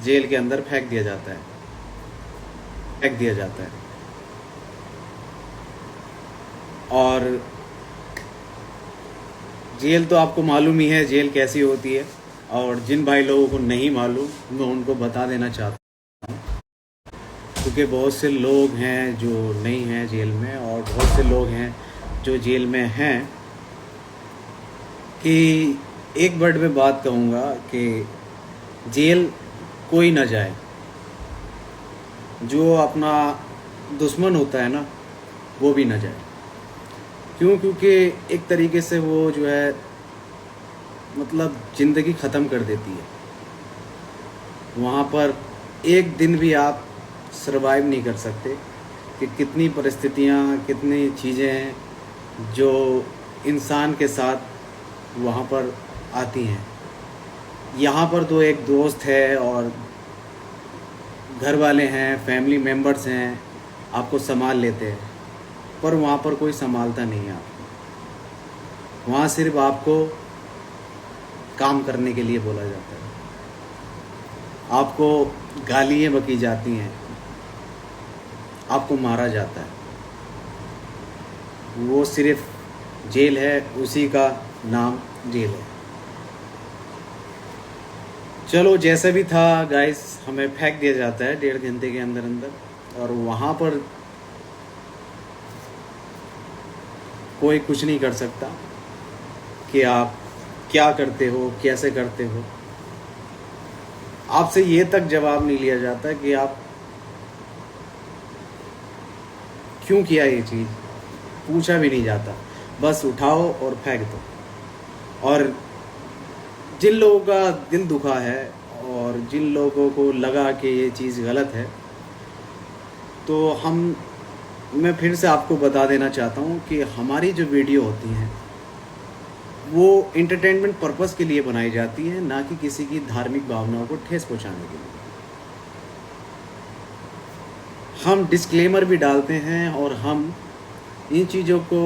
Jail के अंदर फेंक दिया जाता है। और जेल तो आपको मालूम ही है जेल कैसी होती है, और जिन भाई लोगों को नहीं मालूम मैं उनको बता देना चाहता हूँ, क्योंकि बहुत से लोग हैं जो नहीं हैं जेल में, और बहुत से लोग हैं जो जेल में हैं। कि एक वर्ड में बात कहूँगा कि जेल कोई ना जाए, जो अपना दुश्मन होता है ना वो भी ना जाए। क्योंकि एक तरीके से वो जो है मतलब ज़िंदगी ख़त्म कर देती है। वहाँ पर एक दिन भी आप सरवाइव नहीं कर सकते, कि कितनी परिस्थितियाँ, कितनी चीज़ें हैं जो इंसान के साथ वहाँ पर आती हैं। यहाँ पर तो एक दोस्त है और घर वाले हैं, फैमिली मेम्बर्स हैं, आपको संभाल लेते हैं, पर वहाँ पर कोई संभालता नहीं है आपको। वहाँ सिर्फ आपको काम करने के लिए बोला जाता है, आपको गालियाँ बकी जाती हैं, आपको मारा जाता है। वो सिर्फ जेल है, उसी का नाम जेल है। चलो जैसा भी था गाइस, हमें फेंक दिया जाता है 1.5 घंटे के अंदर अंदर, और वहाँ पर कोई कुछ नहीं कर सकता कि आप क्या करते हो, कैसे करते हो। आपसे ये तक जवाब नहीं लिया जाता कि आप क्यों किया ये चीज़, पूछा भी नहीं जाता, बस उठाओ और फेंक दो। और जिन लोगों का दिल दुखा है और जिन लोगों को लगा कि ये चीज़ गलत है, तो मैं फिर से आपको बता देना चाहता हूँ कि हमारी जो वीडियो होती हैं वो इंटरटेनमेंट पर्पस के लिए बनाई जाती है, ना कि किसी की धार्मिक भावनाओं को ठेस पहुँचाने के लिए। हम डिस्क्लेमर भी डालते हैं और हम इन चीज़ों को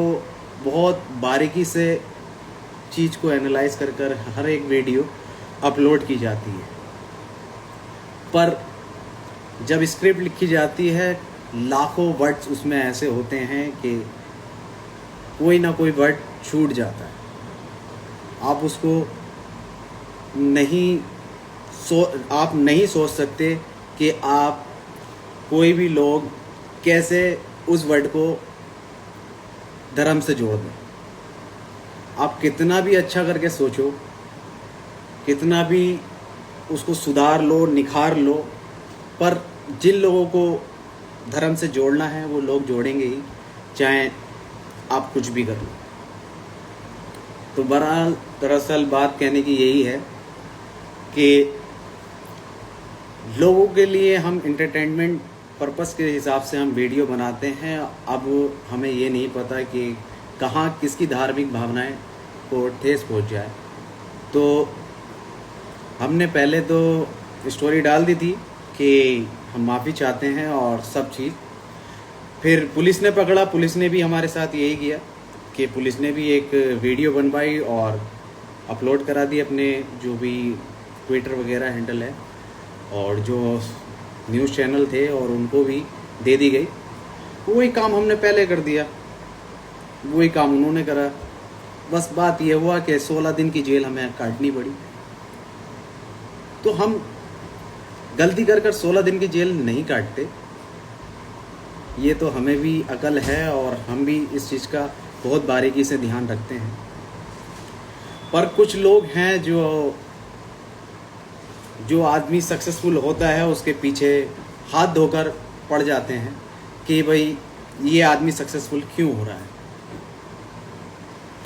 बहुत बारीकी से चीज़ को एनालाइज कर हर एक वीडियो अपलोड की जाती है। पर जब स्क्रिप्ट लिखी जाती है, लाखों वर्ड्स उसमें ऐसे होते हैं कि कोई ना कोई वर्ड छूट जाता है। आप उसको आप नहीं सोच सकते कि आप कोई भी लोग कैसे उस वर्ड को धर्म से जोड़ दें। आप कितना भी अच्छा करके सोचो, कितना भी उसको सुधार लो, निखार लो, पर जिन लोगों को धर्म से जोड़ना है वो लोग जोड़ेंगे ही, चाहे आप कुछ भी कर लो। तो बहरहाल दरअसल बात कहने की यही है कि लोगों के लिए हम इंटरटेनमेंट पर्पस के हिसाब से हम वीडियो बनाते हैं। अब हमें ये नहीं पता कि कहाँ किसकी धार्मिक भावनाएं को ठेस पहुंच जाए। तो हमने पहले तो स्टोरी डाल दी थी कि हम माफ़ी चाहते हैं और सब चीज़। फिर पुलिस ने पकड़ा, पुलिस ने भी हमारे साथ यही किया कि पुलिस ने भी एक वीडियो बनवाई और अपलोड करा दी अपने जो भी ट्विटर वगैरह हैंडल है, और जो न्यूज़ चैनल थे और उनको भी दे दी गई। वही काम हमने पहले कर दिया, वही काम उन्होंने करा। बस बात यह हुआ कि 16 दिन की जेल हमें काटनी पड़ी। तो हम गलती कर 16 दिन की जेल नहीं काटते, ये तो हमें भी अकल है और हम भी इस चीज़ का बहुत बारीकी से ध्यान रखते हैं। पर कुछ लोग हैं जो आदमी सक्सेसफुल होता है उसके पीछे हाथ धोकर पड़ जाते हैं कि भाई ये आदमी सक्सेसफुल क्यों हो रहा है,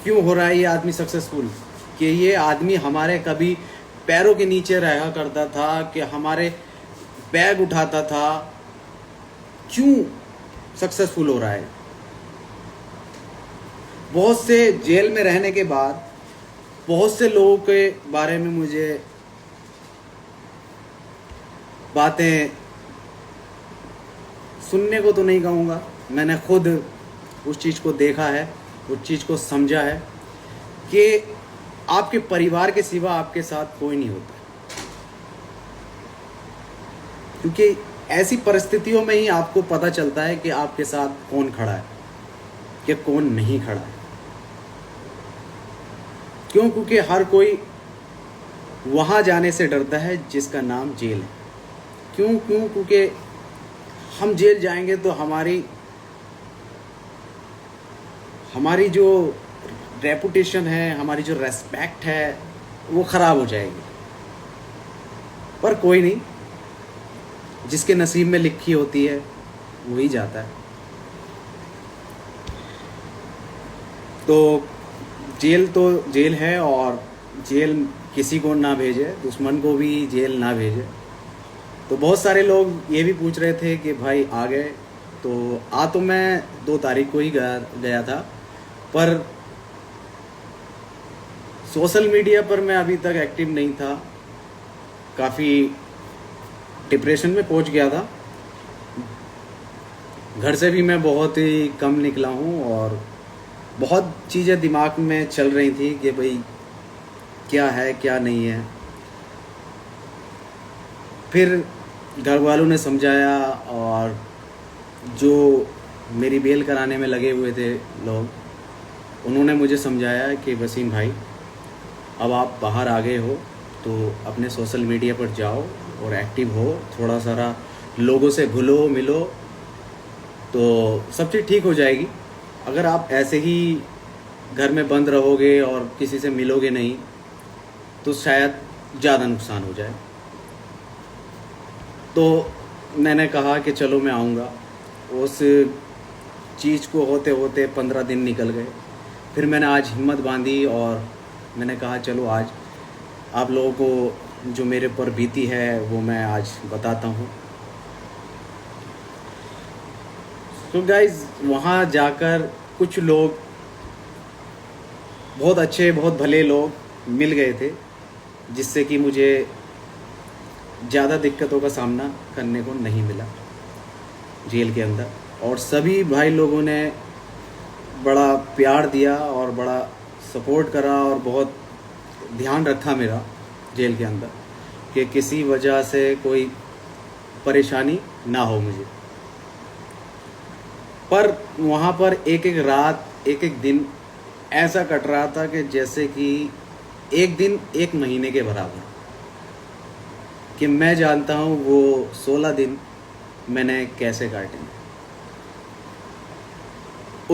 क्यों हो रहा है ये आदमी सक्सेसफुल, कि ये आदमी हमारे कभी पैरों के नीचे रहा करता था, कि हमारे बैग उठाता था, क्यों सक्सेसफुल हो रहा है। बहुत से जेल में रहने के बाद बहुत से लोगों के बारे में मुझे बातें सुनने को तो नहीं कहूँगा, मैंने खुद उस चीज़ को देखा है, उस चीज़ को समझा है कि आपके परिवार के सिवा आपके साथ कोई नहीं होता। क्योंकि ऐसी परिस्थितियों में ही आपको पता चलता है कि आपके साथ कौन खड़ा है कि कौन नहीं खड़ा है। क्यों? क्योंकि हर कोई वहाँ जाने से डरता है जिसका नाम जेल है। क्यों? क्योंकि हम जेल जाएंगे तो हमारी जो रेपुटेशन है, हमारी जो रेस्पेक्ट है, वो ख़राब हो जाएगी। पर कोई नहीं, जिसके नसीब में लिखी होती है वही जाता है। तो जेल है, और जेल किसी को ना भेजे, दुश्मन को भी जेल ना भेजे। तो बहुत सारे लोग ये भी पूछ रहे थे कि भाई आ गए, तो मैं 2 तारीख को ही गया था, पर सोशल मीडिया पर मैं अभी तक एक्टिव नहीं था। काफ़ी डिप्रेशन में पहुंच गया था। घर से भी मैं बहुत ही कम निकला हूं, और बहुत चीज़ें दिमाग में चल रही थी कि भाई क्या है क्या नहीं है। फिर घर वालों ने समझाया, और जो मेरी बेल कराने में लगे हुए थे लोग, उन्होंने मुझे समझाया कि वसीम भाई, अब आप बाहर आ गए हो तो अपने सोशल मीडिया पर जाओ और एक्टिव हो, थोड़ा सारा लोगों से घुलो मिलो, तो सब चीज़ ठीक हो जाएगी। अगर आप ऐसे ही घर में बंद रहोगे और किसी से मिलोगे नहीं, तो शायद ज़्यादा नुकसान हो जाए। तो मैंने कहा कि चलो मैं आऊँगा। उस चीज़ को होते होते 15 दिन निकल गए। फिर मैंने आज हिम्मत बांधी और मैंने कहा चलो आज आप लोगों को जो मेरे पर बीती है वो मैं आज बताता हूँ। तो गाइज़, वहाँ जाकर कुछ लोग, बहुत अच्छे बहुत भले लोग मिल गए थे, जिससे कि मुझे ज़्यादा दिक्कतों का सामना करने को नहीं मिला जेल के अंदर। और सभी भाई लोगों ने बड़ा प्यार दिया और बड़ा सपोर्ट करा और बहुत ध्यान रखा मेरा जेल के अंदर, कि किसी वजह से कोई परेशानी ना हो मुझे। पर वहाँ पर एक एक रात, एक एक दिन ऐसा कट रहा था कि जैसे कि एक दिन 1 महीने के बराबर, कि मैं जानता हूँ वो 16 दिन मैंने कैसे काटे।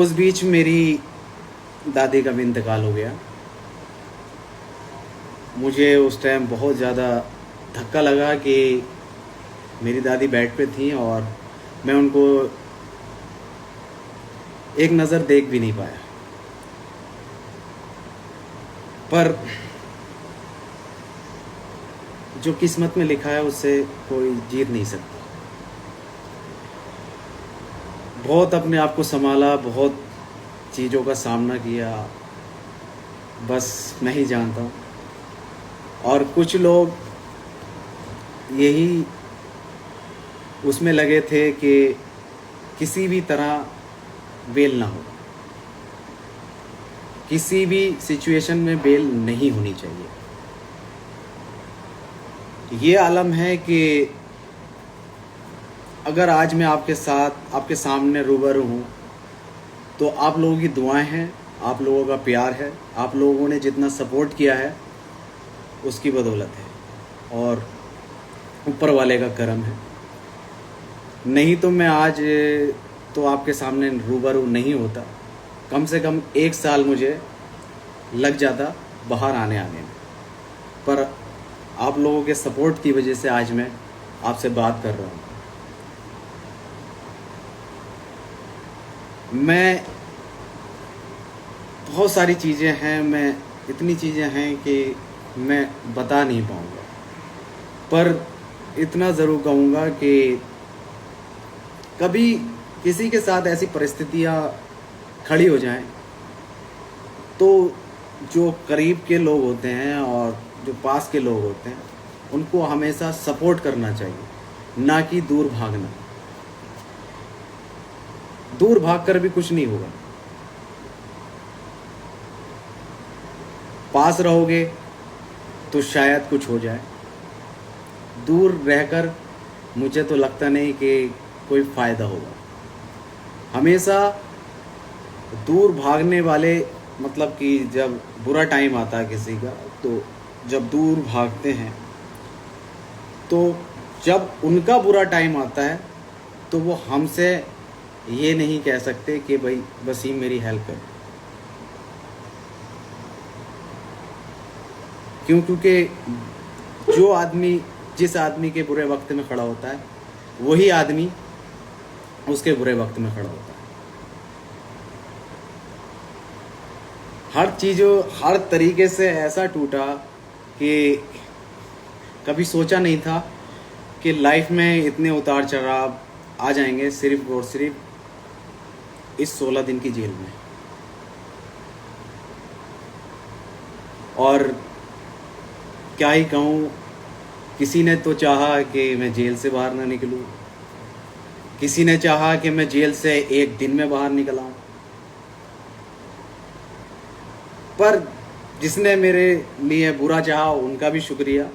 उस बीच मेरी दादी का भी इंतकाल हो गया। मुझे उस टाइम बहुत ज़्यादा धक्का लगा कि मेरी दादी बेड पे थी और मैं उनको एक नज़र देख भी नहीं पाया। पर जो किस्मत में लिखा है उससे कोई जीत नहीं सकता। बहुत अपने आप को संभाला, बहुत चीज़ों का सामना किया, बस मैं ही जानता हूँ। और कुछ लोग यही उसमें लगे थे कि किसी भी तरह बेल ना हो, किसी भी सिचुएशन में बेल नहीं होनी चाहिए। ये आलम है कि अगर आज मैं आपके साथ, आपके सामने रूबरू हूँ, तो आप लोगों की दुआएं हैं, आप लोगों का प्यार है, आप लोगों ने जितना सपोर्ट किया है उसकी बदौलत है, और ऊपर वाले का करम है। नहीं तो मैं आज तो आपके सामने रूबरू नहीं होता। कम से कम 1 साल मुझे लग जाता बाहर आने में। पर आप लोगों के सपोर्ट की वजह से आज मैं आपसे बात कर रहा हूँ। मैं बहुत सारी चीज़ें हैं, मैं इतनी चीज़ें हैं कि मैं बता नहीं पाऊँगा, पर इतना ज़रूर कहूँगा कि कभी किसी के साथ ऐसी परिस्थितियाँ खड़ी हो जाएं, तो जो करीब के लोग होते हैं और जो पास के लोग होते हैं, उनको हमेशा सपोर्ट करना चाहिए, ना कि दूर भागना। दूर भागकर भी कुछ नहीं होगा। पास रहोगे तो शायद कुछ हो जाए, दूर रहकर मुझे तो लगता नहीं कि कोई फ़ायदा होगा। हमेशा दूर भागने वाले, मतलब कि जब बुरा टाइम आता है किसी का, तो जब दूर भागते हैं, तो जब उनका बुरा टाइम आता है तो वो हमसे ये नहीं कह सकते कि भाई वसीम मेरी हेल्प कर। क्योंकि जो आदमी जिस आदमी के बुरे वक्त में खड़ा होता है, वही आदमी उसके बुरे वक्त में खड़ा होता है। हर चीज़ों हर तरीके से ऐसा टूटा कि कभी सोचा नहीं था कि लाइफ में इतने उतार चढ़ाव आ जाएंगे, सिर्फ और सिर्फ इस 16 दिन की जेल में। और क्या ही कहूँ, किसी ने तो चाहा कि मैं जेल से बाहर ना निकलूँ, किसी ने चाहा कि मैं जेल से एक दिन में बाहर निकल आऊँ, पर जिसने मेरे लिए बुरा चाहा उनका भी शुक्रिया,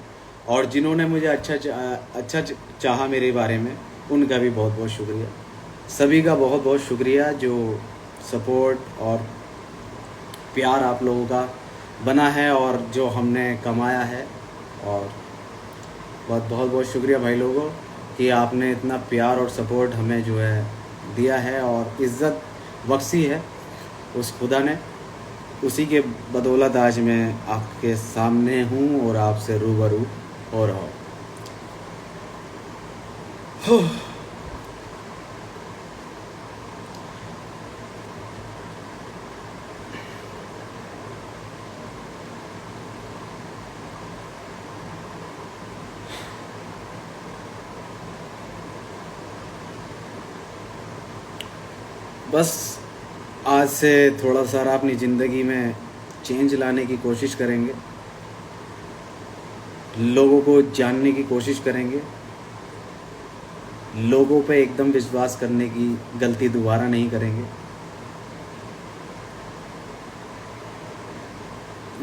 और जिन्होंने मुझे अच्छा चाहा मेरे बारे में, उनका भी बहुत बहुत शुक्रिया। सभी का बहुत बहुत शुक्रिया जो सपोर्ट और प्यार आप लोगों का बना है और जो हमने कमाया है। और बहुत बहुत शुक्रिया भाई लोगों कि आपने इतना प्यार और सपोर्ट हमें जो है दिया है और इज़्ज़त बख्शी है उस खुदा ने। उसी के बदौलत आज मैं आपके सामने हूँ और आपसे रूबरू हो रहा हूँ। बस आज से थोड़ा सा अपनी ज़िंदगी में चेंज लाने की कोशिश करेंगे, लोगों को जानने की कोशिश करेंगे, लोगों पे एकदम विश्वास करने की गलती दोबारा नहीं करेंगे।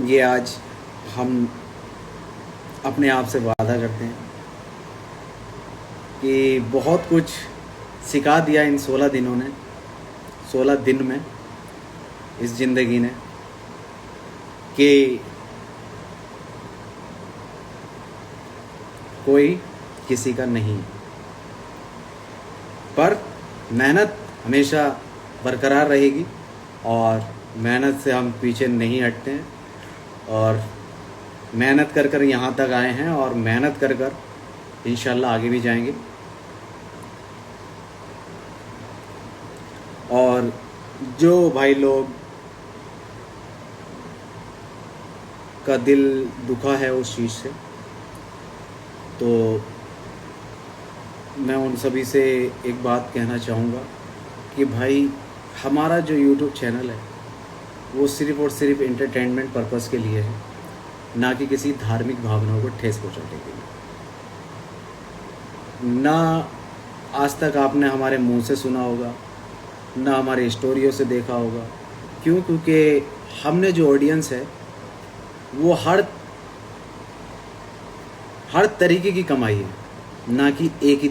ये आज हम अपने आप से वादा करते हैं कि बहुत कुछ सिखा दिया इन 16 दिनों ने, 16 दिन में इस ज़िंदगी ने, कि कोई किसी का नहीं, पर मेहनत हमेशा बरकरार रहेगी और मेहनत से हम पीछे नहीं हटते हैं। और मेहनत कर कर यहाँ तक आए हैं और मेहनत कर कर इंशाल्लाह आगे भी जाएंगे। और जो भाई लोग का दिल दुखा है उस चीज़ से, तो मैं उन सभी से एक बात कहना चाहूँगा कि भाई हमारा जो YouTube चैनल है वो सिर्फ़ और सिर्फ एंटरटेनमेंट पर्पस के लिए है, ना कि किसी धार्मिक भावनाओं को ठेस पहुँचाने के लिए। ना आज तक आपने हमारे मुंह से सुना होगा, ना हमारे स्टोरियों से देखा होगा। क्यों? क्योंकि हमने जो ऑडियंस है वो हर तरीके की कमाई है, ना कि एक ही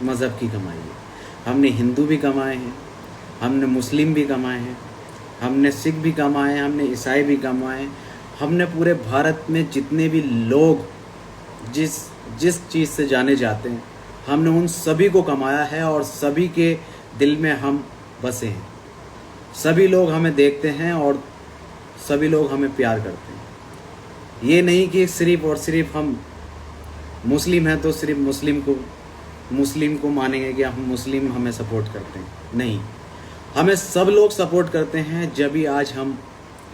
मज़हब की कमाई है। हमने हिंदू भी कमाए हैं, हमने मुस्लिम भी कमाए हैं, हमने सिख भी कमाए हैं, हमने ईसाई भी कमाए हैं। हमने पूरे भारत में जितने भी लोग जिस चीज़ से जाने जाते हैं, हमने उन सभी को कमाया है और सभी के दिल में हम बसे हैं। सभी लोग हमें देखते हैं और सभी लोग हमें प्यार करते हैं। ये नहीं कि सिर्फ़ और सिर्फ हम मुस्लिम हैं तो सिर्फ मुस्लिम को मानेंगे कि हम मुस्लिम हमें सपोर्ट करते हैं। नहीं, हमें सब लोग सपोर्ट करते हैं जब भी आज हम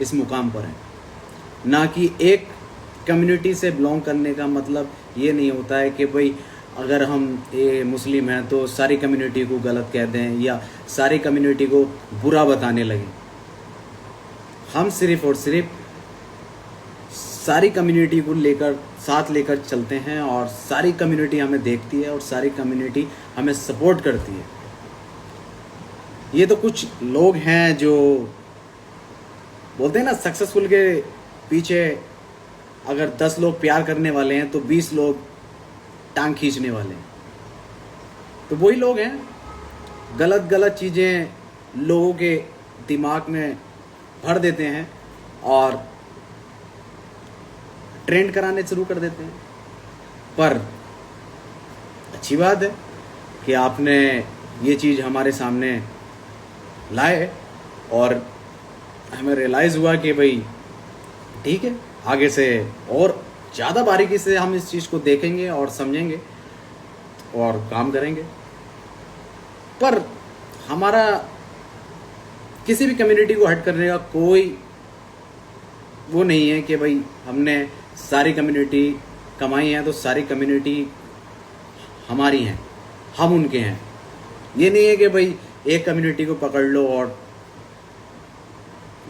इस मुकाम पर हैं। ना कि एक कम्युनिटी से बिलोंग करने का मतलब ये नहीं होता है कि भाई अगर हम ये मुस्लिम हैं तो सारी कम्युनिटी को गलत कह दें या सारी कम्युनिटी को बुरा बताने लगें। हम सिर्फ़ और सिर्फ सारी कम्युनिटी को साथ लेकर चलते हैं और सारी कम्युनिटी हमें देखती है और सारी कम्युनिटी हमें सपोर्ट करती है। ये तो कुछ लोग हैं जो बोलते हैं ना, सक्सेसफुल के पीछे अगर 10 लोग प्यार करने वाले हैं तो 20 लोग टांग खींचने वाले हैं। तो वही लोग हैं, गलत गलत चीज़ें लोगों के दिमाग में भर देते हैं और ट्रेंड कराने शुरू कर देते हैं। पर अच्छी बात है कि आपने ये चीज़ हमारे सामने लाए और हमें रियलाइज़ हुआ कि भाई ठीक है, आगे से और ज़्यादा बारीकी से हम इस चीज़ को देखेंगे और समझेंगे और काम करेंगे। पर हमारा किसी भी कम्युनिटी को हट करने का कोई वो नहीं है कि भाई हमने सारी कम्युनिटी कमाई है तो सारी कम्युनिटी हमारी हैं, हम उनके हैं। ये नहीं है कि भाई एक कम्युनिटी को पकड़ लो और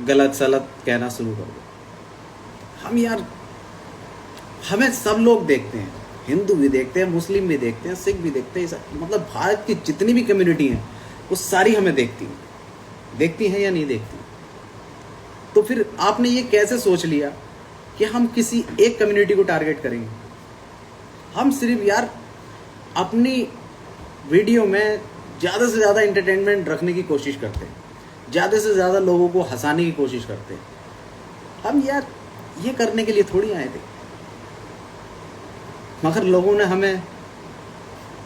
गलत सलत कहना शुरू कर दो। हम यार, हमें सब लोग देखते हैं, हिंदू भी देखते हैं, मुस्लिम भी देखते हैं, सिख भी देखते हैं, मतलब भारत की जितनी भी कम्युनिटी हैं वो सारी हमें देखती हैं या नहीं देखती। तो फिर आपने ये कैसे सोच लिया कि हम किसी एक कम्युनिटी को टारगेट करेंगे? हम सिर्फ यार अपनी वीडियो में ज़्यादा से ज़्यादा एंटरटेनमेंट रखने की कोशिश करते हैं, ज़्यादा से ज़्यादा लोगों को हंसाने की कोशिश करते हैं। हम यार ये करने के लिए थोड़ी आए थे, मगर लोगों ने हमें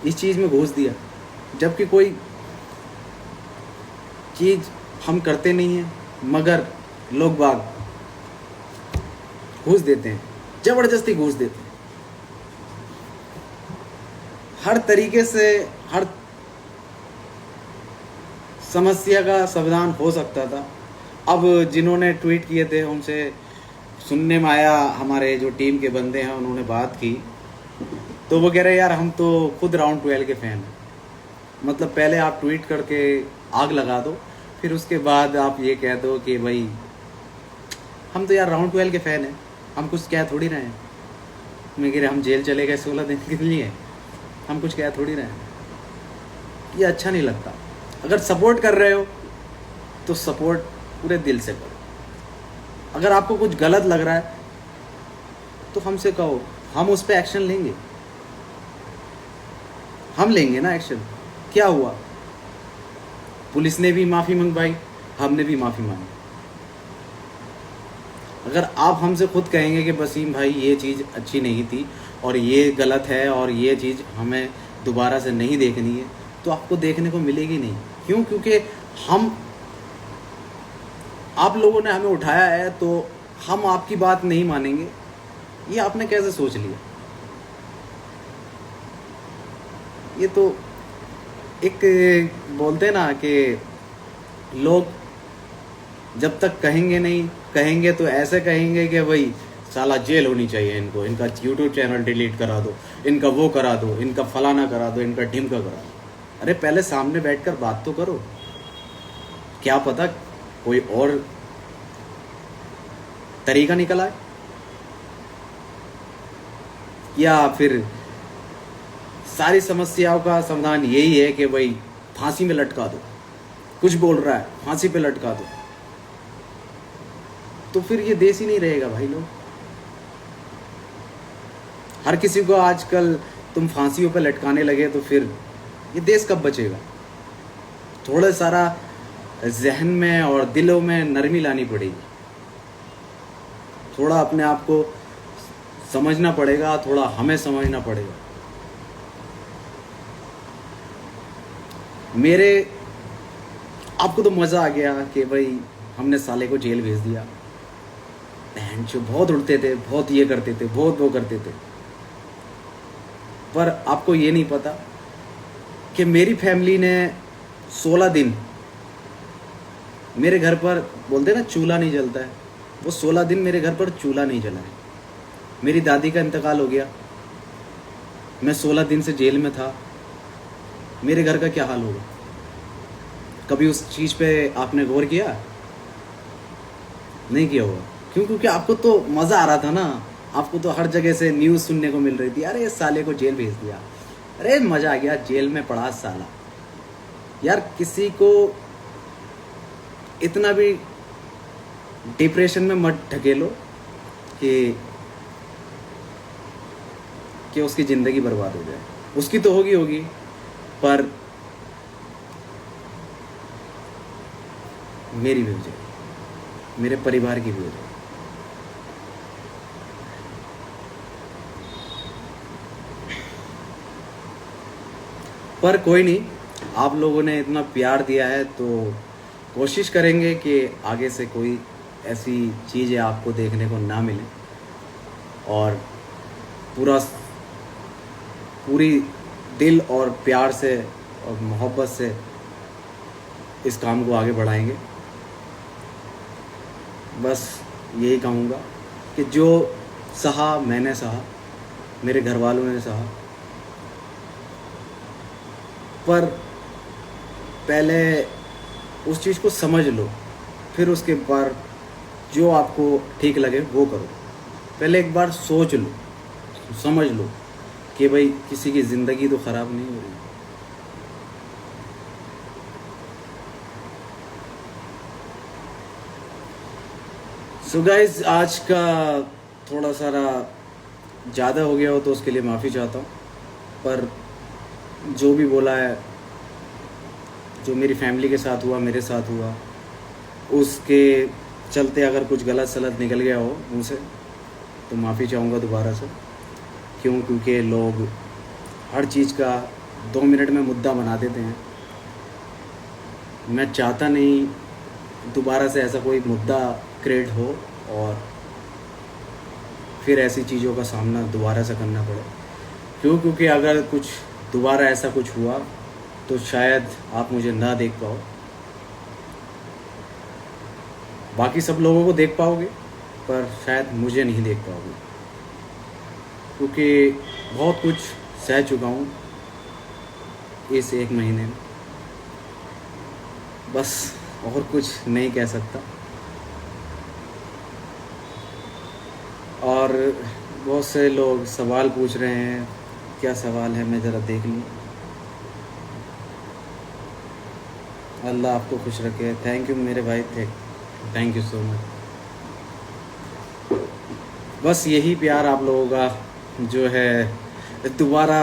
इस चीज़ में घुस दिया, जबकि कोई चीज़ हम करते नहीं हैं, मगर लोग बाग घुस देते हैं, ज़बरदस्ती घुस देते हैं। हर तरीके से हर समस्या का समाधान हो सकता था। अब जिन्होंने ट्वीट किए थे उनसे सुनने में आया, हमारे जो टीम के बंदे हैं उन्होंने बात की, तो वो कह रहे यार हम तो खुद राउंड 12 के फ़ैन हैं। मतलब पहले आप ट्वीट करके आग लगा दो, फिर उसके बाद आप ये कह दो कि भाई हम तो यार राउंड 12 के फ़ैन हैं, हम कुछ कह थोड़ी रहे हैं। मैं कह रहे हम जेल चले गए 16 दिन के लिए, हम कुछ कह थोड़ी रहे हैं। ये अच्छा नहीं लगता। अगर सपोर्ट कर रहे हो तो सपोर्ट पूरे दिल से करो। अगर आपको कुछ गलत लग रहा है तो हमसे कहो, हम उस पर एक्शन लेंगे। हम लेंगे ना एक्शन। क्या हुआ? पुलिस ने भी माफ़ी मंगवाई, हमने भी माफ़ी मांगी। अगर आप हमसे खुद कहेंगे कि वसीम भाई ये चीज़ अच्छी नहीं थी और ये गलत है और ये चीज़ हमें दोबारा से नहीं देखनी है, तो आपको देखने को मिलेगी नहीं। क्यों? क्योंकि आप लोगों ने हमें उठाया है तो हम आपकी बात नहीं मानेंगे। ये आपने कैसे सोच लिया? ये तो एक बोलते हैं ना कि लोग जब तक कहेंगे तो ऐसे कहेंगे कि भाई साला जेल होनी चाहिए इनको, इनका यूट्यूब चैनल डिलीट करा दो, इनका वो करा दो, इनका फलाना करा दो, इनका ढिमका करा दो। अरे पहले सामने बैठकर बात तो करो। क्या पता कोई और तरीका निकल आए, या फिर सारी समस्याओं का समाधान यही है कि भाई फांसी में लटका दो। कुछ बोल रहा है फांसी पे लटका दो, तो फिर ये देश ही नहीं रहेगा भाई। लोग हर किसी को आजकल तुम फांसियों पे लटकाने लगे तो फिर ये देश कब बचेगा? थोड़ा सारा जहन में और दिलों में नरमी लानी पड़ेगी। थोड़ा अपने आप को समझना पड़ेगा, थोड़ा हमें समझना पड़ेगा। आपको तो मज़ा आ गया कि भाई हमने साले को जेल भेज दिया। बहन जो बहुत उड़ते थे, बहुत ये करते थे, बहुत वो करते थे। पर आपको ये नहीं पता कि मेरी फैमिली ने 16 दिन मेरे घर पर, बोलते ना चूल्हा नहीं जलता है, वो 16 दिन मेरे घर पर चूल्हा नहीं जला है। मेरी दादी का इंतकाल हो गया, मैं 16 दिन से जेल में था। मेरे घर का क्या हाल होगा? कभी उस चीज़ पे आपने गौर किया? नहीं किया होगा। क्यों? क्योंकि आपको तो मज़ा आ रहा था ना। आपको तो हर जगह से न्यूज़ सुनने को मिल रही थी, अरे इस साले को जेल भेज दिया, अरे मज़ा आ गया, जेल में पड़ा साला। यार किसी को इतना भी डिप्रेशन में मत ढकेलो कि उसकी ज़िंदगी बर्बाद हो जाए। उसकी तो होगी, पर मेरी भी हो जाए, मेरे परिवार की भी हो जाए। पर कोई नहीं, आप लोगों ने इतना प्यार दिया है तो कोशिश करेंगे कि आगे से कोई ऐसी चीज़ें आपको देखने को ना मिले, और पूरी दिल और प्यार से और मोहब्बत से इस काम को आगे बढ़ाएंगे। बस यही कहूँगा कि जो सहा मैंने सहा, मेरे घर वालों ने सहा, पर पहले उस चीज़ को समझ लो, फिर उसके बाद जो आपको ठीक लगे वो करो। पहले एक बार सोच लो, समझ लो कि भाई किसी की ज़िंदगी तो ख़राब नहीं हो रही। सो गाइस, आज का थोड़ा सारा ज़्यादा हो गया हो तो उसके लिए माफ़ी चाहता हूँ, पर जो भी बोला है, जो मेरी फैमिली के साथ हुआ, मेरे साथ हुआ, उसके चलते अगर कुछ गलत सलत निकल गया हो मुँह से तो माफ़ी चाहूँगा दोबारा से। क्योंकि लोग हर चीज़ का 2 मिनट में मुद्दा बना देते हैं। मैं चाहता नहीं दोबारा से ऐसा कोई मुद्दा क्रिएट हो और फिर ऐसी चीज़ों का सामना दोबारा से करना पड़े। क्योंकि अगर कुछ दोबारा ऐसा कुछ हुआ तो शायद आप मुझे ना देख पाओ, बाकी सब लोगों को देख पाओगे पर शायद मुझे नहीं देख पाओगे, क्योंकि बहुत कुछ सह चुका हूँ इस 1 महीने में। बस और कुछ नहीं कह सकता। और बहुत से लोग सवाल पूछ रहे हैं, क्या सवाल है मैं ज़रा देख लूँ। अल्लाह आपको खुश रखे। थैंक यू मेरे भाई, थैंक यू सो मच। बस यही प्यार आप लोगों का जो है दोबारा